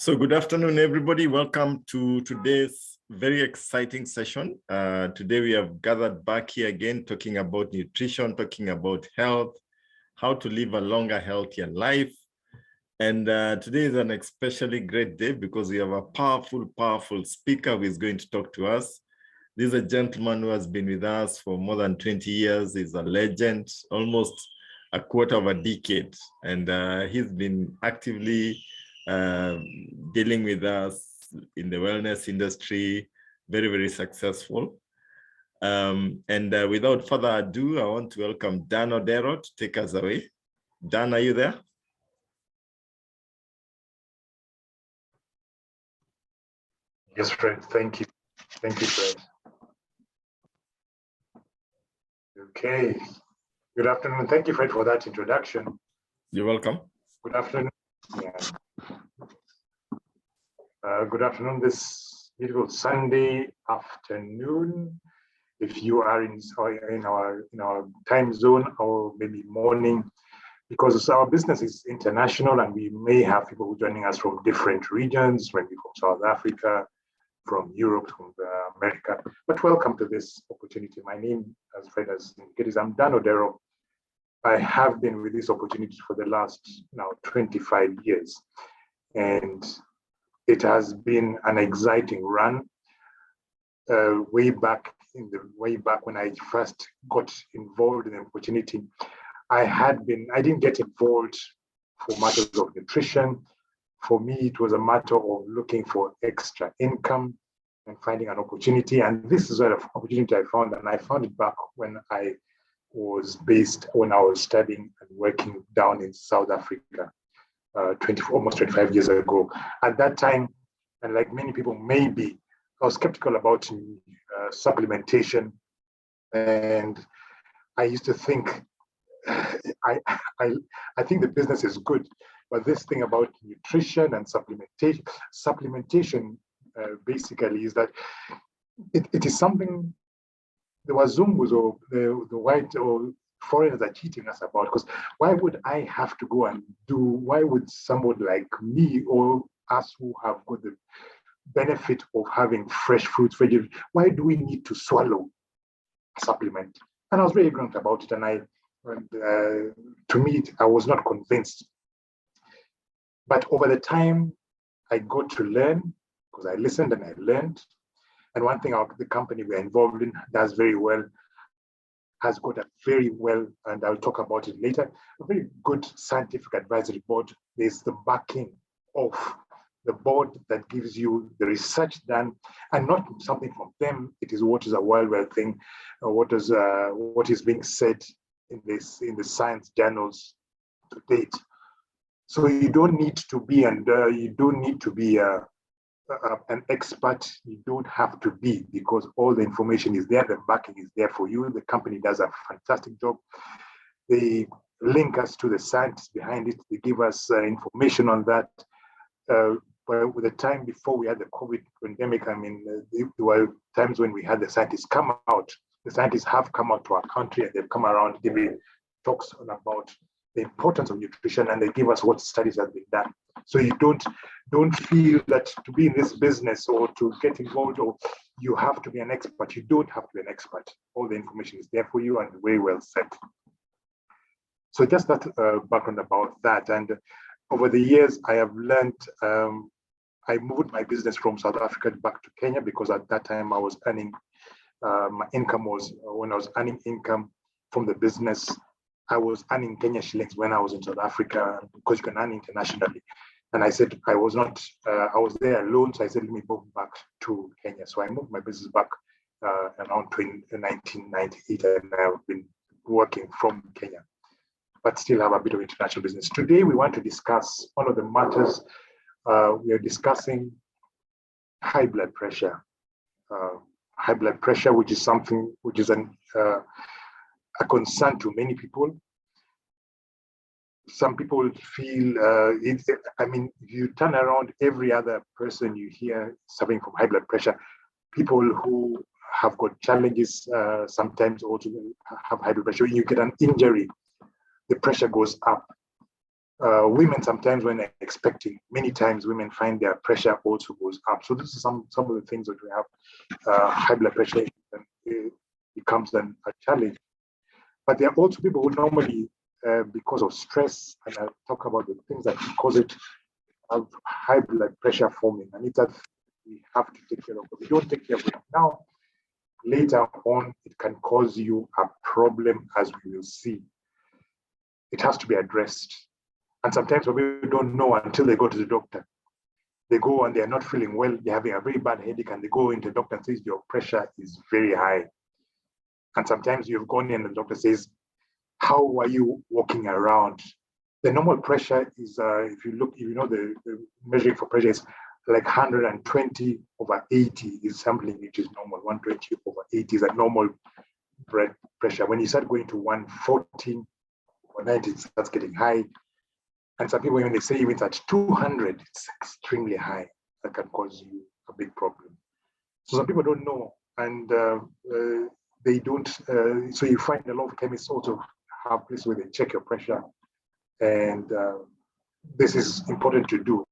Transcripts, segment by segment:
So good afternoon, everybody. Welcome to today's very exciting session. Today we have gathered back here again, talking about nutrition, talking about health, how to live a longer, healthier life. And today is an especially great day because we have a powerful speaker who is going to talk to us. This is a gentleman who has been with us for more than 20 years. He's a legend, almost a quarter of a decade. And he's been actively dealing with us in the wellness industry, very successful. Without further ado, I want to welcome Dan Odero to take us away. Dan, are you there? Yes, Fred. Thank you. Thank you, Fred. Okay. Good afternoon. Thank you, Fred, for that introduction. You're welcome. Good afternoon. Yeah. Good afternoon this beautiful Sunday afternoon. If you are in our time zone, or maybe morning, because our business is international and we may have people joining us from different regions, maybe from South Africa, from Europe, from America. But welcome to this opportunity. My name, as Fred has indicated, I'm Dan Odero. I have been with this opportunity for the last now 25 years. And it has been an exciting run. Way back when I first got involved in the opportunity, I didn't get involved for matters of nutrition. For me, it was a matter of looking for extra income and finding an opportunity. And this is an opportunity I found, and I found it back when I was studying and working down in South Africa. Almost 25 years ago. At that time, and like many people maybe, I was skeptical about supplementation, and I used to think, I think the business is good, but this thing about nutrition and supplementation basically is that it is something the Wazungus or the white or foreigners are cheating us about, because why would I have to go and why would somebody like me or us who have got the benefit of having fresh fruits, vegetables, why do we need to swallow a supplement? And I was very ignorant about it, and to me, I was not convinced. But over the time, I got to learn, because I listened and I learned. And one thing the company we're involved in does very well, has got a very well, and I'll talk about it later, a very good scientific advisory board. There's the backing of the board that gives you the research done, and not something from them. It is what is a worldwide thing, what is being said in the science journals to date. So you don't need to be an expert. You don't have to be, because all the information is there, the backing is there for you. The company does a fantastic job. They link us to the scientists behind it. They give us information on that. But with the time before we had the COVID pandemic, I mean, there were times when we had the scientists come out. The scientists have come out to our country, and they've come around giving talks about the importance of nutrition, and they give us what studies have been done. So you don't feel that to be in this business or to get involved, or you have to be an expert. You don't have to be an expert. All the information is there for you and very well set. So just that background about that. And over the years, I have learned, I moved my business from South Africa back to Kenya, because at that time I was earning, my income was, when I was earning income from the business, I was earning Kenya shillings when I was in South Africa, because you can earn internationally. And I said, I was there alone. So I said, let me move back to Kenya. So I moved my business back around 1998, and I've been working from Kenya, but still have a bit of international business. Today, we want to discuss one of the matters. We are discussing high blood pressure. High blood pressure, which is something which is a concern to many people. Some people feel, if you turn around, every other person you hear suffering from high blood pressure, people who have got challenges, sometimes also have high blood pressure. You get an injury, the pressure goes up. Women sometimes when they're expecting, many times women find their pressure also goes up. So this is some of the things that we have. High blood pressure and it becomes a challenge. But there are also people who normally, because of stress, and I'll talk about the things that cause it, have high blood pressure forming, and it's that we have to take care of. If we don't take care of it now, later on, it can cause you a problem, as we will see. It has to be addressed. And sometimes people don't know until they go to the doctor. They go and they're not feeling well, they're having a very bad headache, and they go into the doctor and says, your pressure is very high. And sometimes you've gone in and the doctor says, how are you walking around? The normal pressure is, if you know the measuring for pressure is like 120 over 80 is something which is normal. 120 over 80 is a normal blood pressure. When you start going to 114 or 90, it starts getting high. And some people, when they say even at 200, it's extremely high. That can cause you a big problem. So some people don't know, and they don't. So you find a lot of chemists also have places where they check your pressure, and this is important to do.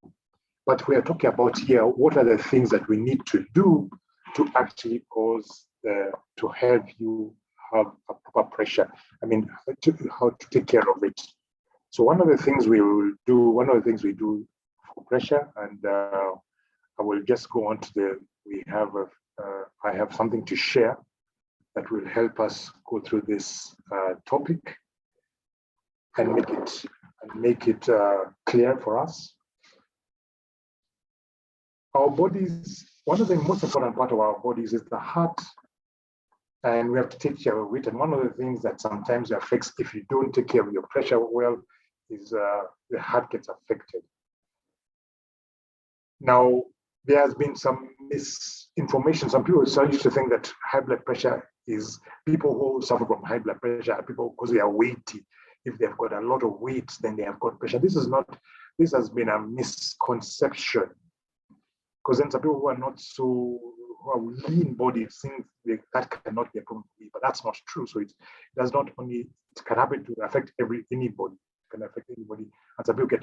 But we are talking about here, what are the things that we need to do to actually cause, to help you have a proper pressure? I mean, how to take care of it. So one of the things we do for pressure, and I will just go on to I have something to share that will help us go through this topic and make it clear for us. Our bodies, one of the most important part of our bodies is the heart, and we have to take care of it. And one of the things that sometimes affects, if you don't take care of your pressure well, is the heart gets affected. Now, there has been some misinformation. Some people used to think that high blood pressure is people who suffer from high blood pressure are people because they are weighty. If they've got a lot of weight, then they have got pressure. This has been a misconception. Because then some people who are lean bodied think that cannot be a problem for me, but that's not true. So it can happen to affect anybody. It can affect anybody. And some people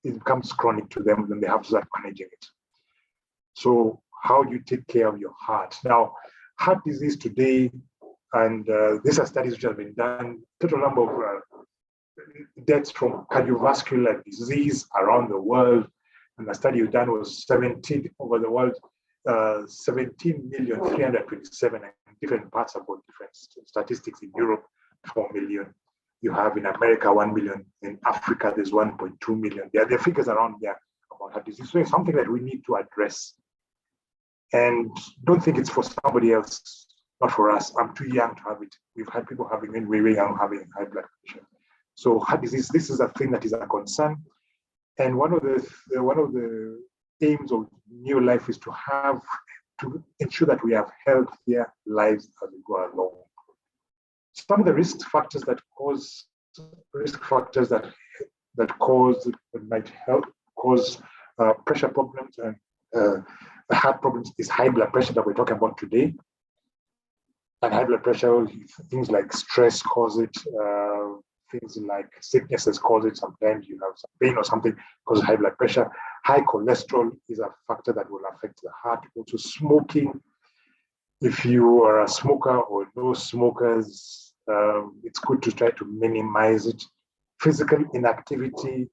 it becomes chronic to them, then they have to start managing it. So how do you take care of your heart? Now, heart disease today, and these are studies which have been done, total number of deaths from cardiovascular disease around the world. And the study we've done was 17 over the world, 17,327,000 in different parts about different statistics. In Europe, 4 million. You have in America 1 million. In Africa, there's 1.2 million. There are figures around there about heart disease. So it's something that we need to address. And don't think it's for somebody else, not for us. I'm too young to have it. We've had people having it very young, having high blood pressure. So heart disease, this is a thing that is a concern. And one of the aims of NEOLIFE is to ensure that we have healthier lives as we go along. Some of the risk factors that might cause pressure problems and heart problems is high blood pressure that we're talking about today. And high blood pressure, things like stress cause it. Things like sicknesses cause it. Sometimes you have some pain or something causes high blood pressure. High cholesterol is a factor that will affect the heart. Also smoking. If you are a smoker or no smokers, it's good to try to minimize it. Physical inactivity,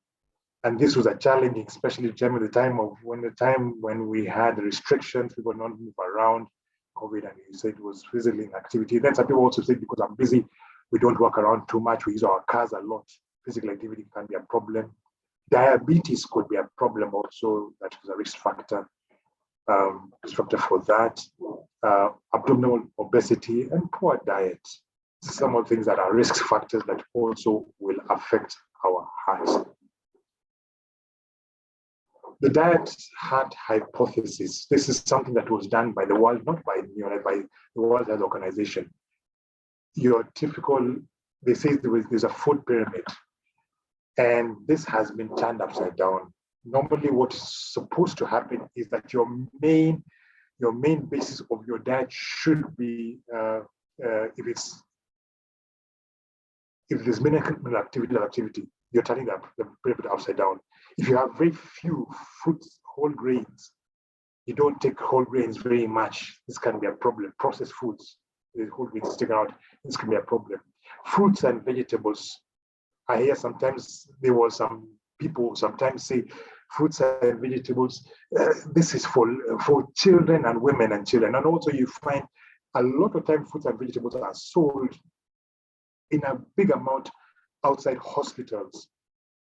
and this was a challenge, especially during the time when we had restrictions, people not move around, COVID, and you said it was physical inactivity. Then some people also say because I'm busy, we don't walk around too much. We use our cars a lot. Physical activity can be a problem. Diabetes could be a problem also. That is a risk factor. For that. Abdominal obesity and poor diet. Some of the things that are risk factors that also will affect our heart. The diet heart hypothesis. This is something that was done by the world, not by NEOLIFE, by the World Health Organization. Your typical, they say there's a food pyramid, and this has been turned upside down. Normally what is supposed to happen is that your main basis of your diet should be, if there's minimal activity, you're turning the pyramid upside down. If you have very few fruits, whole grains, you don't take whole grains very much, this can be a problem. Processed foods, the whole grains is taken out, this can be a problem. Fruits and vegetables, I hear sometimes there was some people sometimes say fruits and vegetables, this is for children and women and children. And also you find a lot of time fruits and vegetables are sold in a big amount outside hospitals.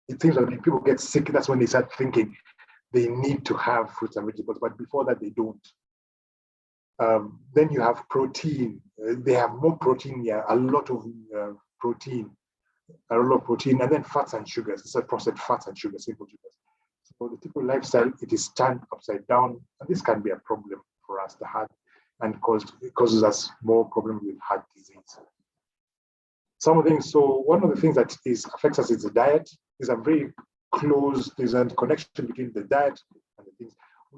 It seems that when people get sick, that's when they start thinking they need to have fruits and vegetables, but before that they don't. Then you have protein. They have more protein, yeah, a lot of protein, and then fats and sugars. It's a processed fats and sugars, simple sugars. So the typical lifestyle, it is turned upside down, and this can be a problem for us, the heart, and it causes us more problems with heart disease. Some of the things, so one of the things that affects us is the diet. There's a very close, there's a connection between the diet and the things.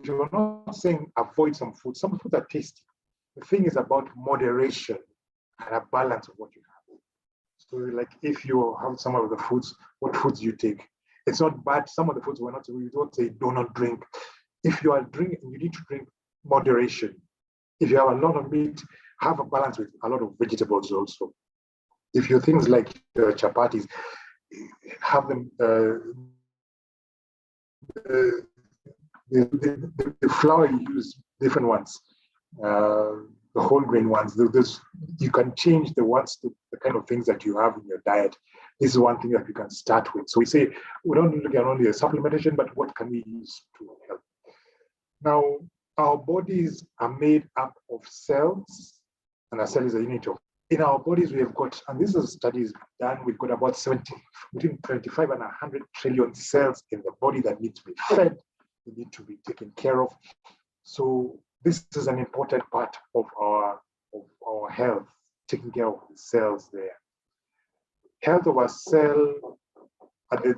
We're not saying avoid some foods. Some foods are tasty. The thing is about moderation and a balance of what you have. So like if you have some of the foods, what foods you take. It's not bad. Some of the foods we don't say do not drink. If you are drinking, you need to drink moderation. If you have a lot of meat, have a balance with a lot of vegetables also. If you things like chapatis, have them the flour you use, different ones, the whole grain ones. You can change the kind of things that you have in your diet. This is one thing that you can start with. So we say we don't look at only a supplementation, but what can we use to help? Now, our bodies are made up of cells, and a cell is a unit of. In our bodies, we have got, and this is studies done, we've got about between 25 and 100 trillion cells in the body that need to be fed, they need to be taken care of. So this is an important part of our health, taking care of the cells there. Health of a cell,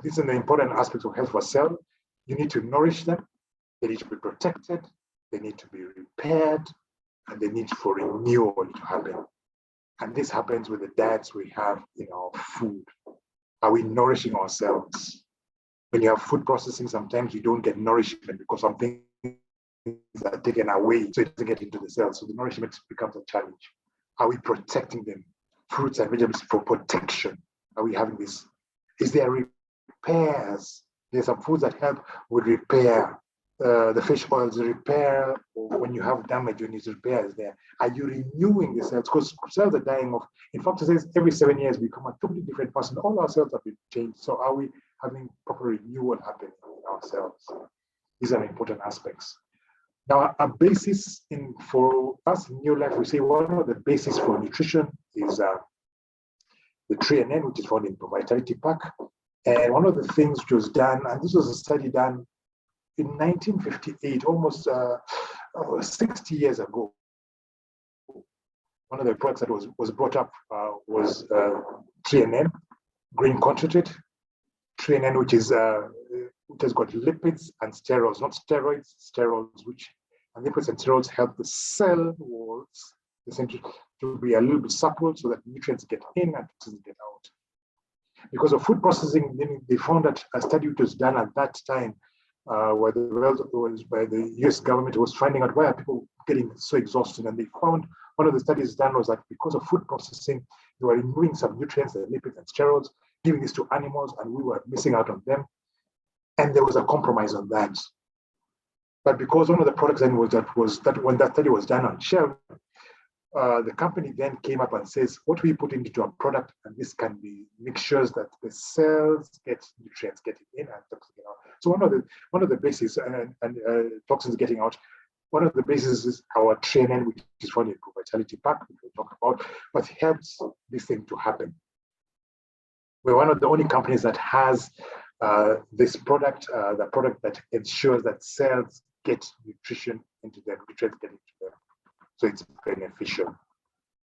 this is an important aspect of health of a cell. You need to nourish them, they need to be protected, they need to be repaired, and they need for renewal to happen. And this happens with the diets we have in our food. Are we nourishing ourselves? When you have food processing, sometimes you don't get nourishment because some things are taken away, so it doesn't get into the cells. So the nourishment becomes a challenge. Are we protecting them? Fruits and vegetables for protection. Are we having this? Is there repairs? There's some foods that help with repair. The fish oils repair, or when you have damage, you need repairs there. Are you renewing the cells? Because cells are dying off. In fact, it says every 7 years we become a totally different person. All our cells have been changed. So are we having proper renewal happening in our cells? These are important aspects. Now, a basis for us in NEOLIFE, we say one of the basis for nutrition is the tree and N, which is found in Vitality Pack. And one of the things which was done, and this was a study done in 1958, almost 60 years ago. One of the products that was brought up was TNN, grain concentrate. TNN, which has got lipids and sterols, not steroids, sterols, and lipids and sterols help the cell walls essentially to be a little bit supple so that nutrients get in and doesn't get out. Because of food processing, they found that a study which was done at that time where the US government was finding out why are people getting so exhausted, and they found one of the studies done was that because of food processing, they were removing some nutrients, the lipids and sterols, giving this to animals, and we were missing out on them. And there was a compromise on that. But because one of the products then was that when that study was done on shelf, the company then came up and says, what we put into our product, and this can be mixtures that the cells get nutrients getting in and toxins getting out. So one of the bases and toxins getting out, one of the bases is our TNN, which is found in Vitality Pack, which we'll talk about, but helps this thing to happen. We're one of the only companies that has this product, the product that ensures that cells get nutrition into them, nutrients get into them. So it's beneficial.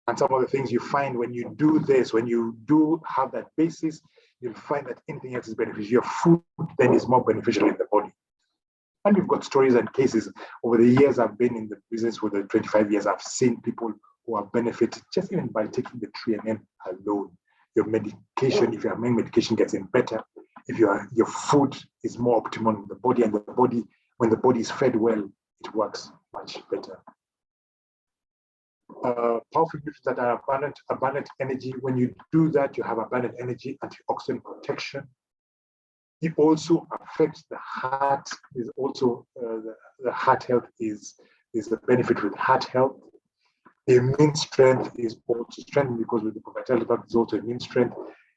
And some of the things you find when you do this, when you do have that basis, you'll find that anything else is beneficial. Your food then is more beneficial in the body. And we've got stories and cases. Over the years I've been in the business for the 25 years, I've seen people who have benefited just even by taking the TNN alone. Your medication, if your main medication gets in better, if your food is more optimal in the body, and when the body is fed well, it works much better. Powerful nutrients that are abundant energy. When you do that, you have abundant energy, antioxidant protection. It also affects the heart. Is also the heart health is a benefit with heart health. The immune strength is also strengthened because with the Vitality Pack is also immune strength,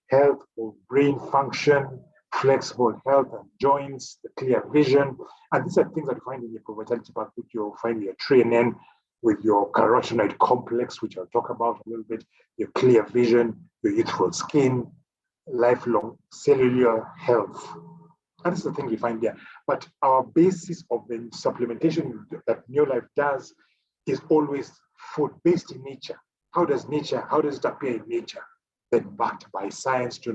health of brain function, flexible health and joints, the clear vision. And these are things that you find in your Vitality Pack, which you'll find in your TNN, with your carotenoid complex, which I'll talk about a little bit, your clear vision, your youthful skin, lifelong cellular health. And this is the thing we find there. But our basis of the supplementation that NEOLIFE does is always food-based in nature. How does it appear in nature? Then backed by science to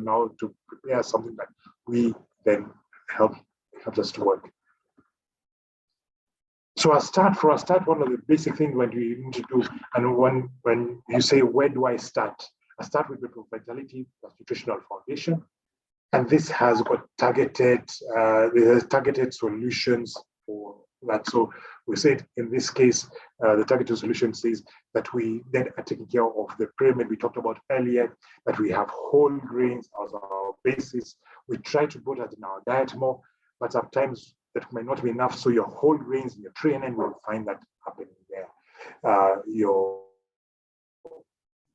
prepare something that we then helps us to work. So one of the basic things when we need to do, and when you say, where do I start? I start with the Vitality Nutritional Foundation. And this has got targeted solutions for that. So we said in this case, the targeted solution says that we then are taking care of the pyramid we talked about earlier, that we have whole grains as our basis. We try to put that in our diet more, but sometimes that might not be enough. So your whole grains in your training will find that happening there. Your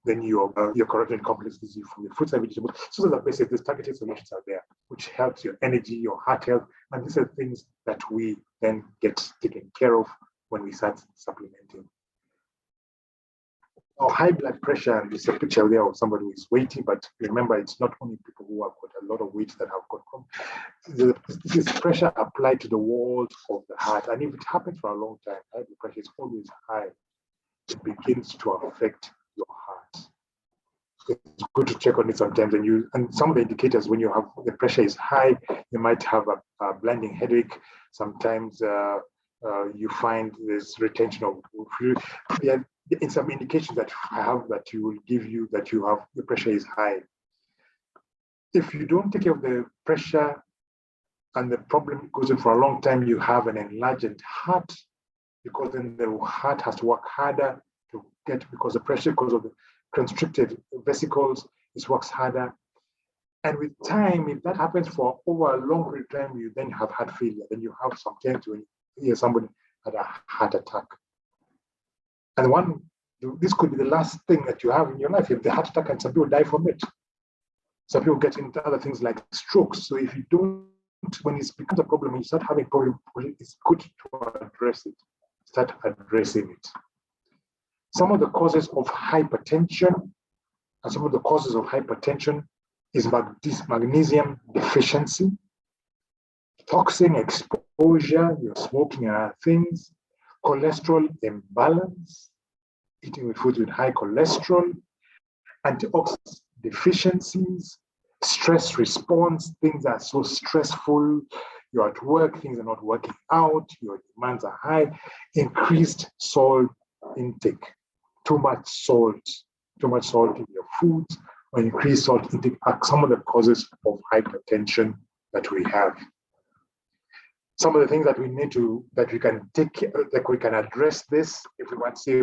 carotenoid complex is from your fruits and vegetables. So that basically these targeted solutions are there, which helps your energy, your heart health, and these are things that we then get taken care of when we start supplementing. Our high blood pressure, and there's a picture there of somebody who is waiting, but remember, it's not only people who have got a lot of weight that have got this pressure applied to the walls of the heart, and if it happens for a long time, high blood pressure is always high. It begins to affect your heart. It's good to check on it sometimes, and some of the indicators when you have the pressure is high, you might have a blinding headache. Sometimes you find this retention of fluid. In some indications that you will give you that you have the pressure is high. If you don't take care of the pressure and the problem goes on for a long time, you have an enlarged heart, because then the heart has to work harder to get, because the pressure, because of the constricted vesicles, it works harder. And with time, if that happens for over a long period of time, you then have heart failure. Then you have sometimes when you hear somebody had a heart attack. And this could be the last thing that you have in your life. If the heart attack, and some people die from it. Some people get into other things like strokes. So if you don't, when it becomes a problem, when you start having problems, it's good to address it. Start addressing it. Some of the causes of hypertension, and some of the causes of hypertension is magnesium deficiency, toxin exposure, you're smoking and other things, cholesterol imbalance, eating with foods with high cholesterol, antioxidant deficiencies, stress response, things are so stressful, you're at work, things are not working out, your demands are high, increased salt intake, too much salt in your foods, or increased salt intake are some of the causes of hypertension that we have. Some of the things that we need to, that we can take care, like we can address this, if we want to say,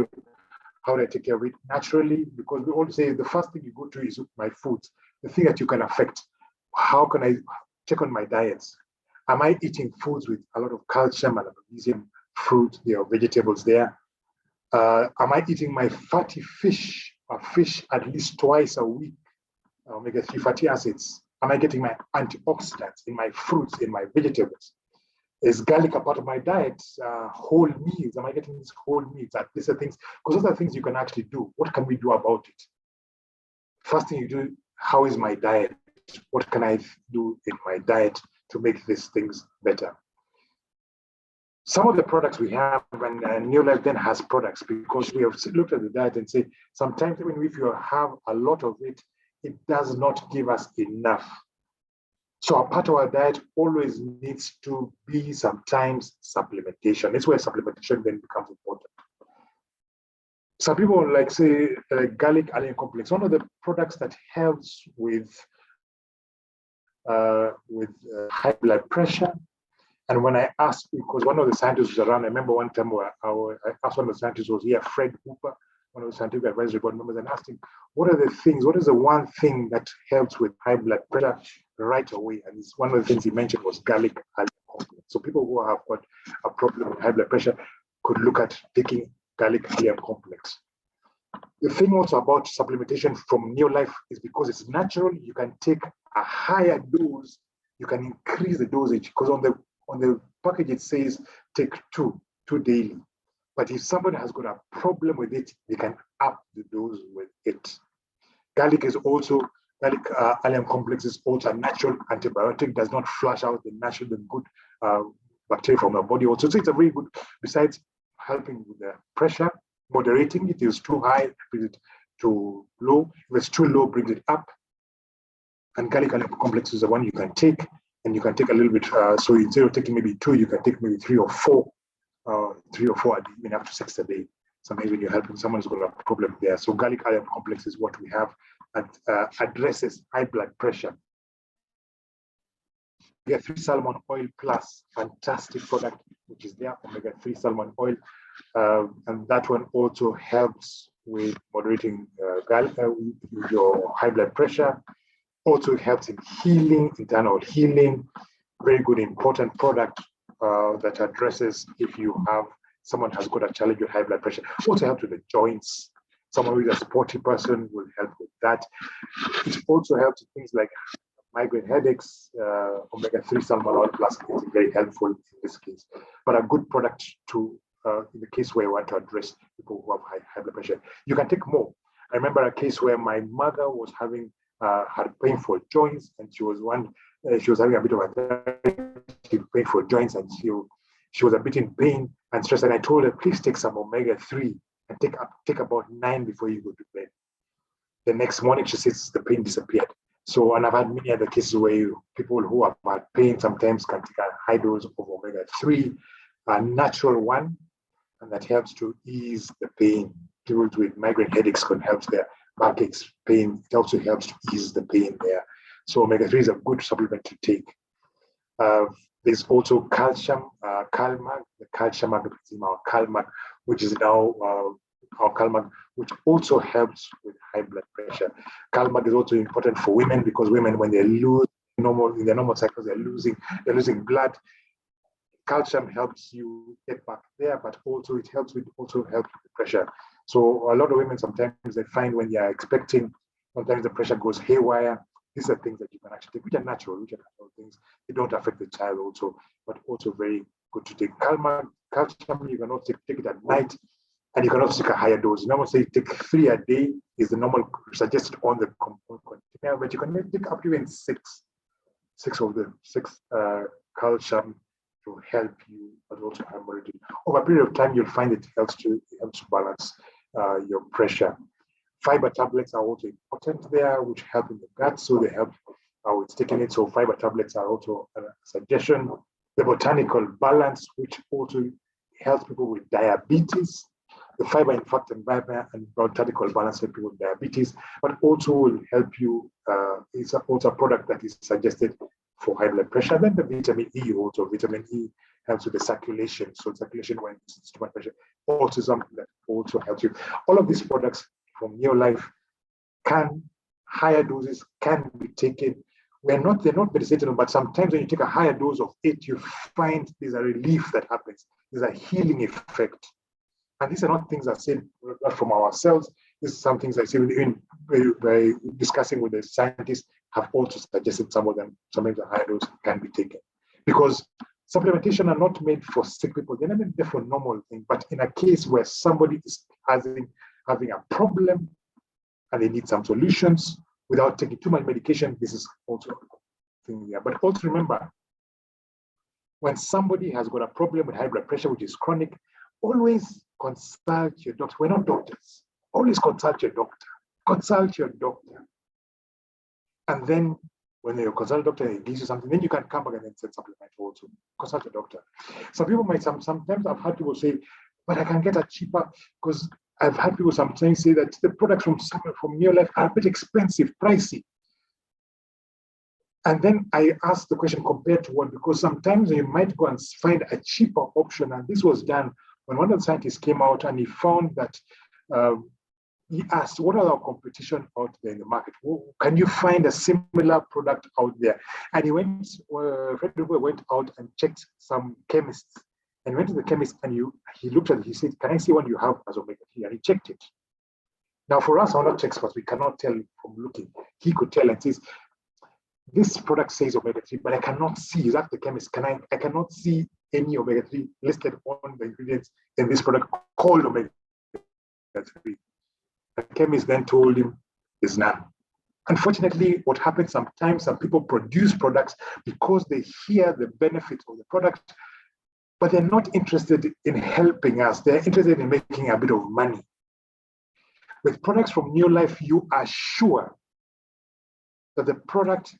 how do I take care of it naturally? Because we all say the first thing you go to is my food, the thing that you can affect. How can I check on my diets? Am I eating foods with a lot of calcium and magnesium, fruit, vegetables there? Am I eating my fatty fish or fish at least twice a week? Omega-3 fatty acids. Am I getting my antioxidants in my fruits, in my vegetables? Is garlic a part of my diet? Whole meals, am I getting these whole meals? These are things, because those are things you can actually do. What can we do about it? First thing you do, how is my diet? What can I do in my diet to make these things better? Some of the products we have, and NEOLIFE then has products, because we have looked at the diet and say, sometimes even if you have a lot of it, it does not give us enough. So a part of our diet always needs to be sometimes supplementation. That's where supplementation then becomes important. Some people like say garlic iron complex. One of the products that helps with high blood pressure. And when I asked, because one of the scientists was around, I remember one time where I asked one of the scientists, was here, Fred Hooper, one of the scientific advisory board members, and asked him, what is the one thing that helps with high blood pressure right away? And one of the things he mentioned was garlic allium complex. So people who have got a problem with high blood pressure could look at taking garlic allium complex. The thing also about supplementation from NEOLIFE is because it's natural, you can take a higher dose, you can increase the dosage, because on the package it says take two daily. But if somebody has got a problem with it, they can up the dose with it. Garlic allium complex is also a natural antibiotic, does not flush out the good bacteria from the body also. So it's a very good, besides helping with the pressure, moderating it. Is too high, brings it to low. If it's too low, brings it up. And garlic allium complex is the one you can take, and you can take a little bit. So instead of taking maybe 2, you can take maybe 3 or 4 a day, even up to 6 a day. Sometimes when you're helping someone who's got a problem there. So garlic allium complex is what we have that addresses high blood pressure. Omega-3 salmon oil plus, fantastic product, which is there, omega-3 salmon oil. And that one also helps with moderating your high blood pressure. Also helps in healing, internal healing. Very good, important product that addresses if someone has got a challenge with high blood pressure. Also helps with the joints. Someone who is a sporty person will help with that. It also helps with things like migraine headaches. Omega-3 salmon oil plus is very helpful in this case. But a good product to in the case where you want to address people who have high blood pressure. You can take more. I remember a case where my mother was having had painful joints, and she was having a bit of a painful joints, and she was a bit in pain and stress. And I told her, please take some omega-3 and take about 9 before you go to bed. The next morning, she says the pain disappeared. So, and I've had many other cases where people who have had pain sometimes can take a high dose of omega-3, a natural one, and that helps to ease the pain. People with migraine headaches can help their backaches, pain. It also helps to ease the pain there. So omega-3 is a good supplement to take. There's also calcium, Calmag, the calcium magnesium, or Calmag, which is now our Calmag, which also helps with high blood pressure. Calmag is also important for women because women, when they lose in their normal cycles, they're losing blood. Calcium helps you get back there, but also it helps with the pressure. So a lot of women sometimes they find when they are expecting, sometimes the pressure goes haywire. These are things that you can actually take, which are natural things. They don't affect the child also, but also very good to take. Calcium, you can also take it at night, and you can also take a higher dose. Normally say take 3 a day is the normal suggested on the container, but you can take up to even 6 calcium to help you, but also hemorrhage. Over a period of time, you'll find it helps to balance your pressure. Fiber tablets are also important there, which help in the gut, so they help how it's taking it. So fiber tablets are also a suggestion. The botanical balance, which also helps people with diabetes. The fiber, in fact, and botanical balance help people with diabetes, but also will help you. It's also a product that is suggested for high blood pressure. Then the vitamin E, also vitamin E helps with the circulation. So circulation when it's too much pressure, also something that also helps you. All of these products from NEOLIFE higher doses can be taken. They're not medicinal, but sometimes when you take a higher dose of it, you find there's a relief that happens. There's a healing effect. And these are not things I said from ourselves. This is some things I see even by discussing with the scientists have also suggested some of them, sometimes a higher dose can be taken. Because supplementation are not made for sick people. They're not made for normal things. But in a case where somebody is having a problem and they need some solutions without taking too much medication, this is also a thing there. But also remember, when somebody has got a problem with high blood pressure, which is chronic, always consult your doctor. We're not doctors. Always consult your doctor. Consult your doctor. And then when you consult a doctor and he gives you something, then you can come back and then send supplement also. Consult your doctor. Some people might, sometimes I've had people say, but I can get a cheaper, because I've had people sometimes say that the products from NEOLIFE are a bit expensive, pricey. And then I asked the question compared to what, because sometimes you might go and find a cheaper option. And this was done when one of the scientists came out and he found that he asked, what are our competition out there in the market? Can you find a similar product out there? And he went, went out and checked some chemists. And he went to the chemist and he looked at it, he said, can I see what you have as omega-3? And he checked it. Now for us, we're not experts, we cannot tell from looking. He could tell and says, this product says omega-3, but I cannot see, is that the chemist? I cannot see any omega-3 listed on the ingredients in this product called omega-3. The chemist then told him there's none. Unfortunately, what happens sometimes, some people produce products because they hear the benefits of the product, but they're not interested in helping us. They're interested in making a bit of money. With products from NEOLIFE, you are sure that the product,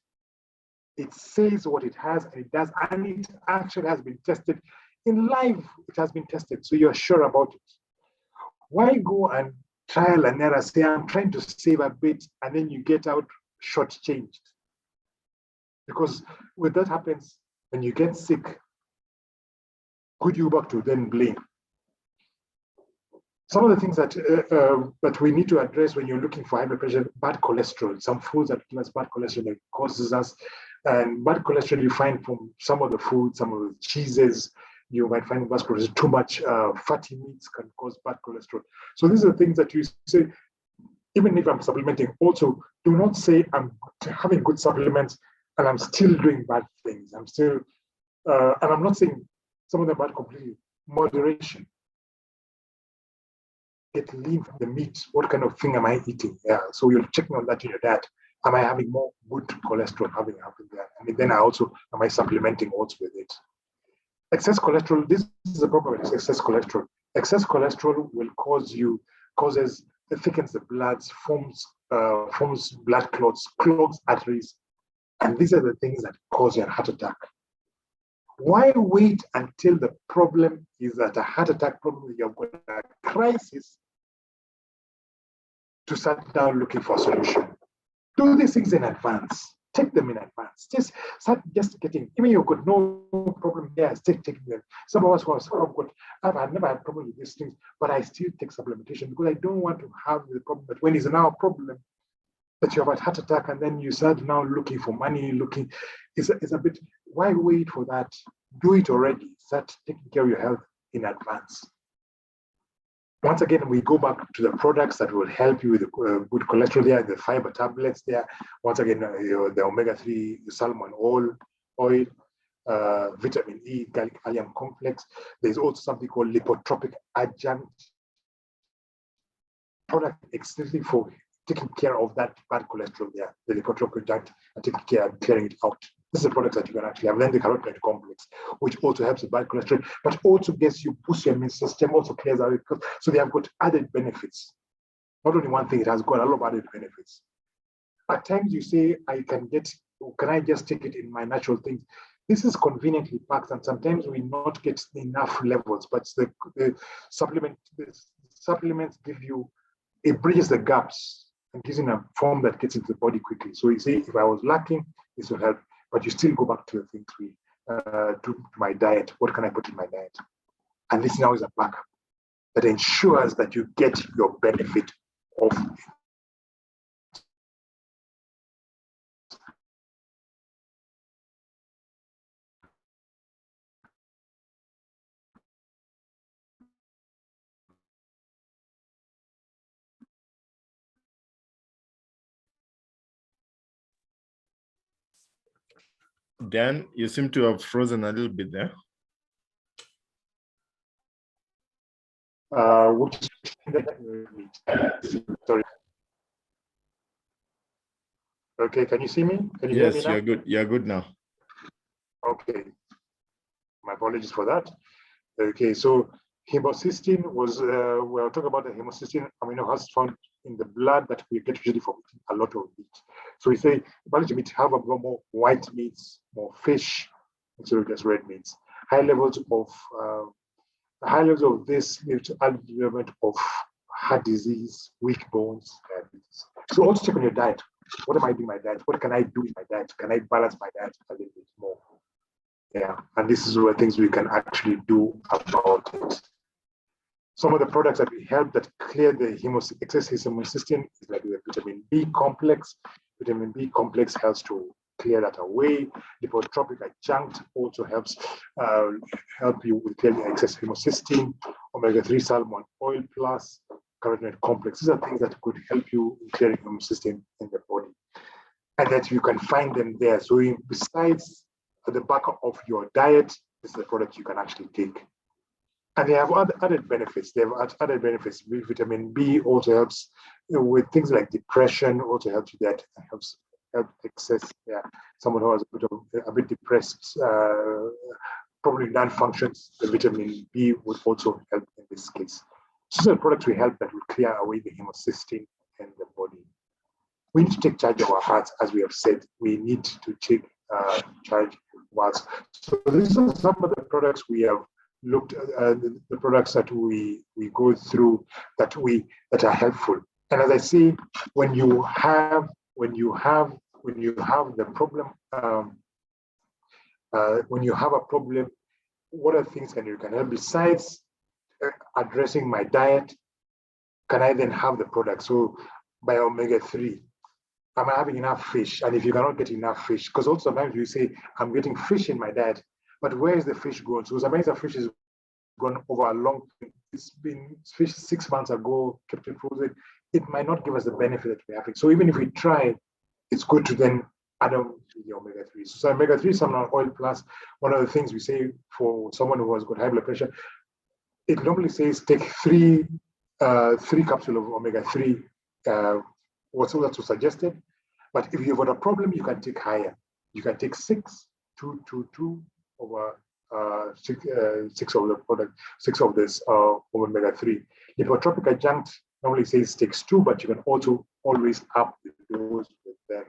it says what it has and it does, and it actually has been tested. In live, it has been tested, so you're sure about it. Why go and trial and error, say, I'm trying to save a bit, and then you get out shortchanged? Because when that happens, when you get sick, could you back to then blame? Some of the things that we need to address when you're looking for high blood pressure, bad cholesterol, some foods that give us bad cholesterol that causes us, and bad cholesterol you find from some of the foods, some of the cheeses, you might find bad cholesterol. Too much fatty meats can cause bad cholesterol. So these are things that you say, even if I'm supplementing, also do not say I'm having good supplements and I'm still doing bad things. I'm still, and I'm not saying some of them bad completely. Moderation. Get lean from the meat. What kind of thing am I eating? Yeah. So you're checking on that in your diet. Am I having more good cholesterol having happened there? And then am I supplementing also with it? Excess cholesterol, this is a problem with excess cholesterol. Excess cholesterol will it thickens the blood, forms blood clots, clogs arteries. And these are the things that cause your heart attack. Why wait until the problem is at a heart attack problem, you've got a crisis, to start down looking for a solution? Do these things in advance. Take them in advance. Just start getting, even you've got no problem there, still taking them. Some of us who I've never had problems with these things, but I still take supplementation because I don't want to have the problem that when it's now a problem that you have a heart attack and then you start now looking for money, it's a bit, why wait for that? Do it already. Start taking care of your health in advance. Once again, we go back to the products that will help you with good cholesterol there, the fiber tablets there. Once again, the omega-3 salmon oil, vitamin E, gallic allium complex. There's also something called lipotropic adjunct product exclusively for taking care of that bad cholesterol there, the lipotropic adjunct, and taking care and clearing it out. This is a product that you can actually have. Then the carotenoid complex, which also helps with bad cholesterol, but also boosts your immune system, also clears out. So they have got added benefits. Not only one thing, it has got a lot of added benefits. At times you say, can I just take it in my natural things? This is conveniently packed, and sometimes we not get enough levels, but the supplements give you, it bridges the gaps and gives in a form that gets into the body quickly. So you say, if I was lacking, this will help. But you still go back to the things to my diet. What can I put in my diet? And this now is a backup that ensures that you get your benefit of it. Dan, you seem to have frozen a little bit there. Sorry. Okay, can you see me? Can you hear me now? You're good. You're good now. Okay. My apologies for that. Okay, so homocysteine was, we'll talk about the homocysteine amino acids found in the blood that we get usually from a lot of meat. So we say, biology meat have a more white meats, more fish, instead of just red meats. High levels of this lead to early development of heart disease, weak bones, diabetes. So also check on your diet. what am I doing in my diet? What can I do in my diet? Can I balance my diet a little bit more? Yeah, and this is where things we can actually do about it. Some of the products that we help that clear the excess homocysteine is like the vitamin B complex. Vitamin B complex helps to clear that away. Lipotropic adjunct also helps help you with clearing excess homocysteine. Omega-3 salmon oil plus carotenoid complex. These are things that could help you in clearing homocysteine in the body, and that you can find them there. So besides at the back of your diet, this is the product you can actually take. And they have added benefits. They have added benefits. Vitamin B also helps with things like depression. Also helps with that. Helps excess. Yeah, someone who has a bit depressed, probably non-functions. The vitamin B would also help in this case. So these are products we help that will clear away the homocysteine in the body. We need to take charge of our hearts, as we have said. We need to take charge of us. So these are some of the products we have looked at, the products that we go through that are helpful. And as I say, when you have the problem, when you have a problem, what are things you can help besides addressing my diet? Can I then have the product? So by omega-3, am I having enough fish? And if you cannot get enough fish, because also sometimes you say I'm getting fish in my diet, but where is the fish going? So sometimes the fish is gone over a long time. It's been fish 6 months ago, kept it frozen. It might not give us the benefit that we're having. So even if we try, it's good to then add on to the omega-3. So omega-3 salmon oil plus, one of the things we say for someone who has got high blood pressure, it normally says take three capsules of omega-3. What's suggested. But if you've got a problem, you can take higher. You can take 6, 2, 2, 2 over 6 of the product, 6 of this omega-3. Lipotropic adjunct normally says takes 2, but you can also always up the dose with them.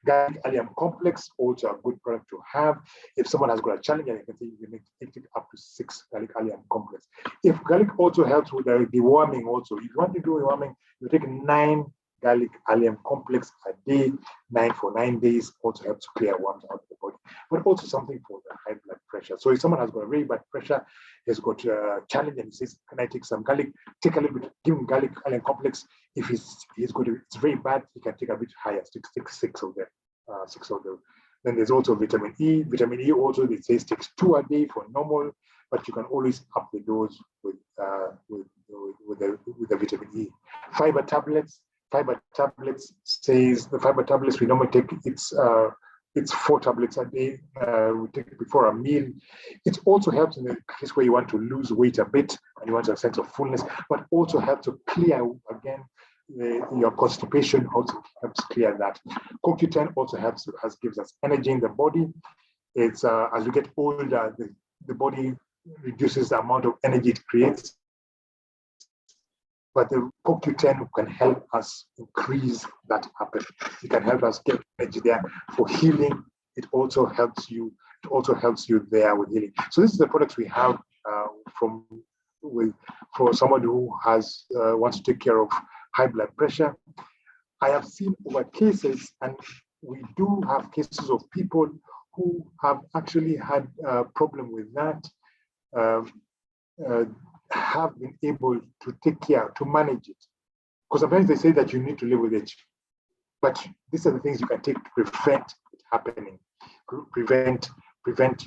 Garlic allium complex, also a good product to have. If someone has got a challenge, you can take up to 6 garlic allium complex. If garlic also helps with the deworming, also, if you want to do deworming, you take 9 garlic allium complex a day, 9 for 9 days, also helps to clear worms out of the body, but also something for the high blood pressure. So if someone has got a very bad pressure, has got a challenge, and he says, can I take some garlic? Take a little bit, give him garlic allium complex. If it's very bad, he can take a bit higher, 6 of them, 6 of them. Then there's also vitamin E. Vitamin E also, it says takes 2 a day for normal, but you can always up the dose with the vitamin E. Fiber tablets. Fiber tablets says the fiber tablets we normally take, it's 4 tablets a day. We take it before a meal. It also helps in the case where you want to lose weight a bit and you want a sense of fullness, but also helps to clear again your constipation. Also helps clear that. CoQ10 also gives us energy in the body. It's as we get older, the body reduces the amount of energy it creates. But the CoQ10 can help us increase that happen. It can help us get energy there for healing. It also helps you. It also helps you there with healing. So this is the products we have for someone who has wants to take care of high blood pressure. I have seen over cases, and we do have cases of people who have actually had a problem with that. Have been able to take care, to manage it. Because sometimes they say that you need to live with it. But these are the things you can take to prevent it happening, prevent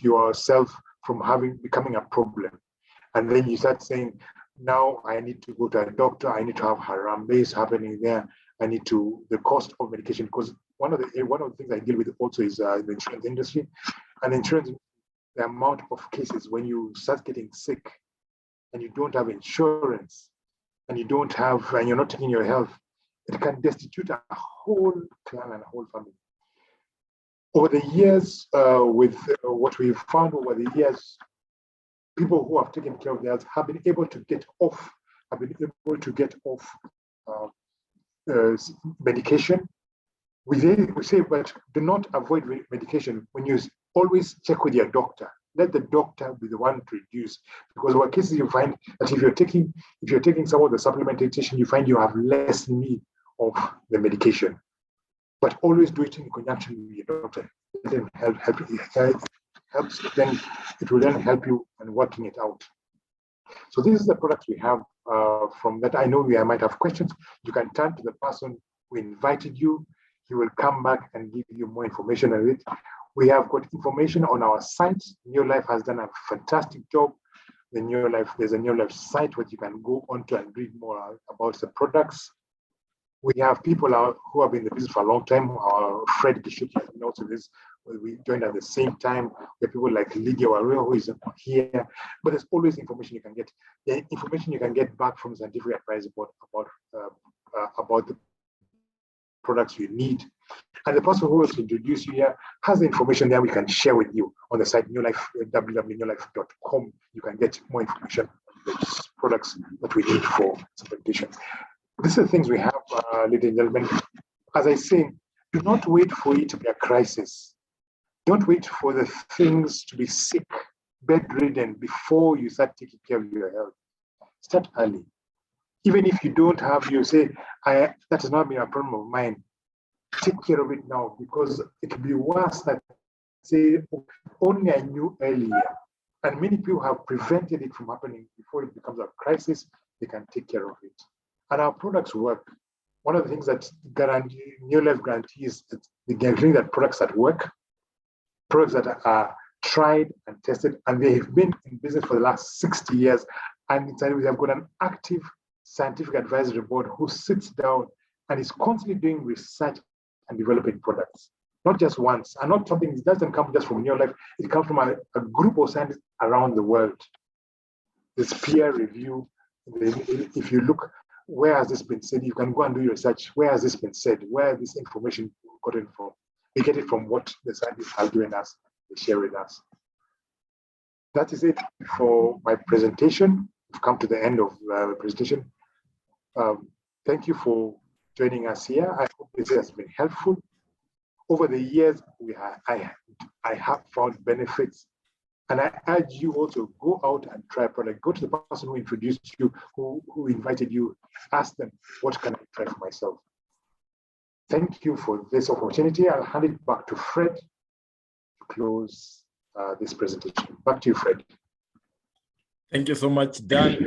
yourself from becoming a problem. And then you start saying, now I need to go to a doctor, I need to have Harambe's happening there, the cost of medication, because one of the things I deal with also is the insurance industry. And insurance, the amount of cases when you start getting sick, and you don't have insurance, and you're not taking your health, it can destitute a whole clan and a whole family. Over the years, with what we've found over the years, people who have taken care of their health have been able to get off medication. We say, but do not avoid medication. When you always check with your doctor, let the doctor be the one to reduce, because what cases you find that if you're taking some of the supplementation, you find you have less need of the medication. but always do it in conjunction with your doctor. Then then it will then help you in working it out. So this is the product we have. From that, I know we might have questions. You can turn to the person who invited you. He will come back and give you more information on it. We have got information on our site. NEOLIFE has done a fantastic job. There's a NEOLIFE site where you can go onto and read more about the products. We have people who have been in the business for a long time. Our Fred Gishuki has been also this. We joined at the same time. We have people like Lydia Warrior, who is here. But there's always information you can get. The information you can get back from scientific advice about the products you need. And the person who was introduced you here has the information there we can share with you on the site www.neolife.com. You can get more information on the products that we need for supplementation. These are the things we have, ladies and gentlemen. As I say, do not wait for it to be a crisis. Don't wait for the things to be sick, bedridden before you start taking care of your health. Start early. Even if you don't have, you say, that has not been a problem of mine. Take care of it now, because it will be worse than say, only I knew earlier. And many people have prevented it from happening before it becomes a crisis. They can take care of it. And our products work. One of the things that NEOLIFE guarantees is the guarantee that products that work, products that are tried and tested, and they have been in business for the last 60 years. And we have got an active scientific advisory board who sits down and is constantly doing research and developing products. Not just once, and not something, it doesn't come just from NEOLIFE, it comes from a group of scientists around the world. There's peer review. If you look, where has this been said? You can go and do your research. Where has this been said? Where has this information gotten from? We get it from what the scientists are doing us, they share with us. That is it for my presentation. We've come to the end of the presentation. Thank you for joining us here. I hope this has been helpful. Over the years, I have found benefits. And I urge you also, go out and try a product. Go to the person who introduced you, who invited you. Ask them, what can I try for myself? Thank you for this opportunity. I'll hand it back to Fred to close this presentation. Back to you, Fred. Thank you so much, Dan.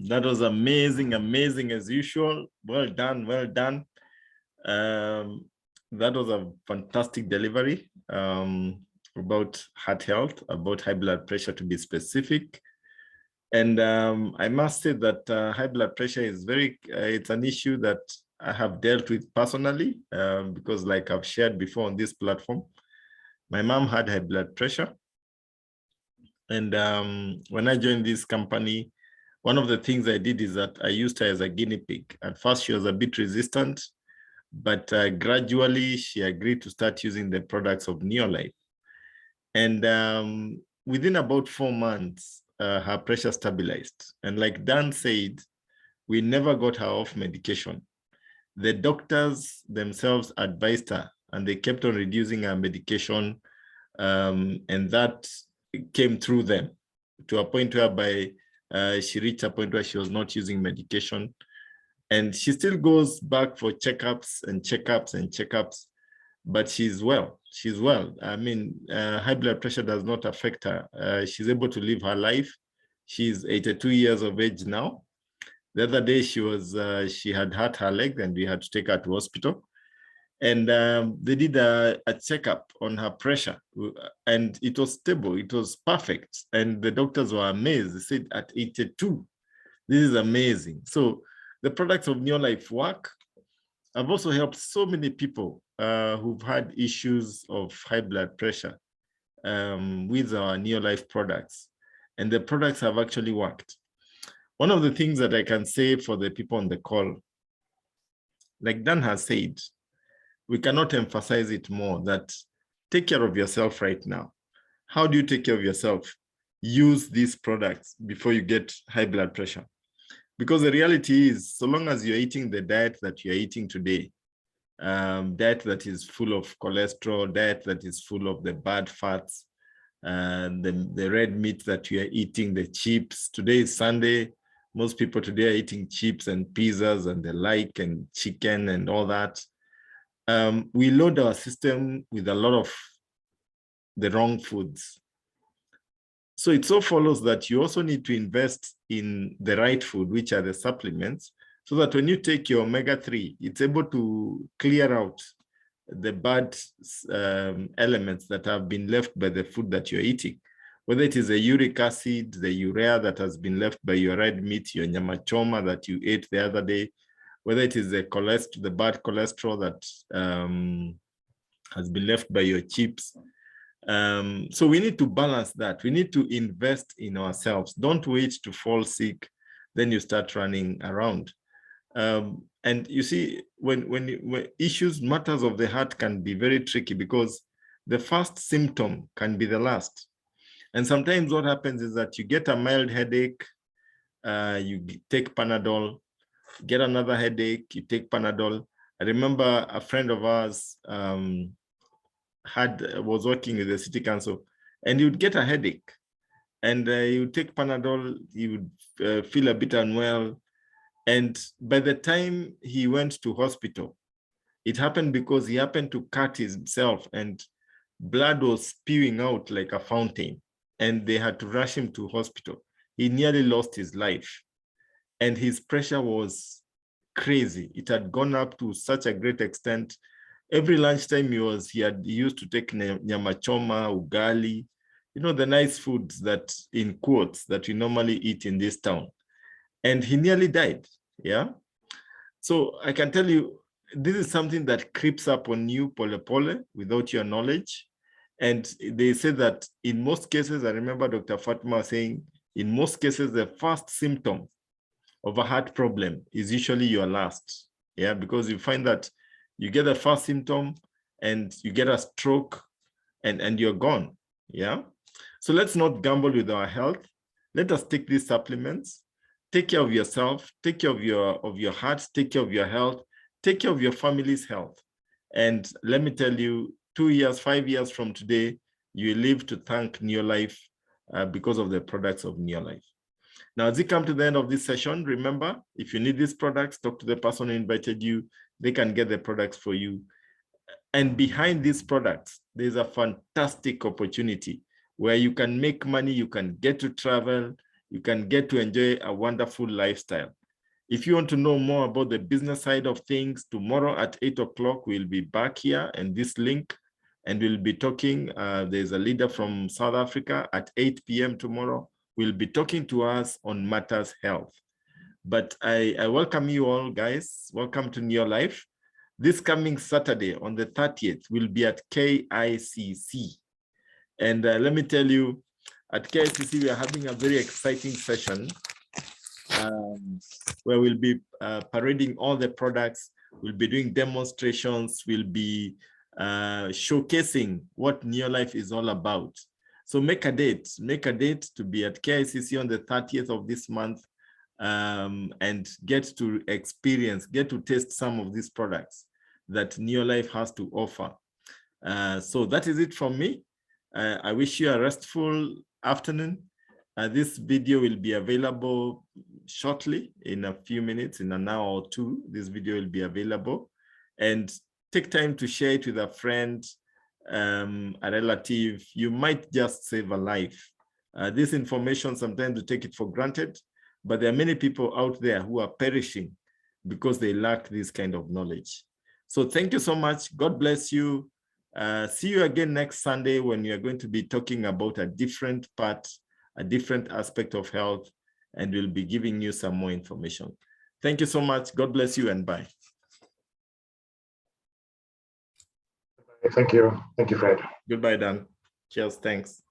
That was amazing, amazing as usual. Well done, well done. That was a fantastic delivery. About heart health, about high blood pressure to be specific. And I must say that high blood pressure is it's an issue that I have dealt with personally because like I've shared before on this platform, my mom had high blood pressure. And when I joined this company, one of the things I did is that I used her as a guinea pig. At first, she was a bit resistant, but gradually she agreed to start using the products of NEOLIFE. And within about 4 months, her pressure stabilized. And like Dan said, we never got her off medication. The doctors themselves advised her, and they kept on reducing her medication. And that came through them to a point whereby she reached a point where she was not using medication. And she still goes back for checkups and checkups and checkups. But she's well. She's well. I mean, high blood pressure does not affect her. She's able to live her life. She's 82 years of age now. The other day she had hurt her leg and we had to take her to hospital. And they did a checkup on her pressure and it was stable. It was perfect. And the doctors were amazed. They said at 82, this is amazing. So the products of NEOLIFE work. I've also helped so many people who've had issues of high blood pressure with our NEOLIFE products. And the products have actually worked. One of the things that I can say for the people on the call, like Dan has said, we cannot emphasize it more that take care of yourself right now. How do you take care of yourself? Use these products before you get high blood pressure. Because the reality is, so long as you're eating the diet that you're eating today, diet that is full of cholesterol, diet that is full of the bad fats, the red meat that you are eating, the chips. Today is Sunday. Most people today are eating chips and pizzas and the like and chicken and all that. we load our system with a lot of the wrong foods. So it so follows that you also need to invest in the right food, which are the supplements, so that when you take your omega-3, it's able to clear out the bad elements that have been left by the food that you're eating, whether it is the uric acid, the urea that has been left by your red meat, your nyama choma that you ate the other day, whether it is the bad cholesterol that has been left by your chips. So we need to balance that. We need to invest in ourselves. Don't wait to fall sick, then you start running around. And you see, when matters of the heart can be very tricky, because the first symptom can be the last. And sometimes what happens is that you get a mild headache, you take Panadol, get another headache, you take Panadol. I remember a friend of ours was working with the city council, and he would get a headache, and he would take Panadol, he would feel a bit unwell. And by the time he went to hospital, it happened because he happened to cut himself and blood was spewing out like a fountain, and they had to rush him to hospital. He nearly lost his life, and his pressure was crazy. It had gone up to such a great extent. Every lunchtime he used to take nyama choma, ugali, the nice foods that, in quotes, that we normally eat in this town. And he nearly died. Yeah. So I can tell you, this is something that creeps up on you pole without your knowledge. And they say that in most cases, I remember Dr. Fatima saying, in most cases, the first symptom of a heart problem is usually your last. Yeah, because you find that you get the first symptom and you get a stroke and you're gone. Yeah. So let's not gamble with our health. Let us take these supplements. Take care of yourself, take care of your heart, take care of your health, take care of your family's health. And let me tell you, 2 years, 5 years from today, you will live to thank NEOLIFE because of the products of NEOLIFE. Now, as you come to the end of this session, remember, if you need these products, talk to the person who invited you. They can get the products for you. And behind these products, there's a fantastic opportunity where you can make money, you can get to travel, you can get to enjoy a wonderful lifestyle. If you want to know more about the business side of things, tomorrow at 8 o'clock, we'll be back here and this link, and we'll be talking. There's a leader from South Africa at 8 p.m. tomorrow. We'll be talking to us on matters health. But I welcome you all, guys. Welcome to NEOLIFE. This coming Saturday on the 30th, we'll be at KICC. And let me tell you, at KICC, we are having a very exciting session where we'll be parading all the products. We'll be doing demonstrations. We'll be showcasing what NEOLIFE is all about. So make a date to be at KICC on the 30th of this month and get to experience, get to taste some of these products that NEOLIFE has to offer. So that is it from me. I wish you a restful afternoon. This video will be available shortly, in a few minutes, in an hour or two. This video will be available, and take time to share it with a friend, a relative. You might just save a life. This information, sometimes we take it for granted, but there are many people out there who are perishing because they lack this kind of knowledge. So thank you so much. God bless you. See you again next Sunday when we are going to be talking about a different part, a different aspect of health, and we'll be giving you some more information. Thank you so much. God bless you and bye. Thank you. Thank you, Fred. Goodbye, Dan. Cheers. Thanks.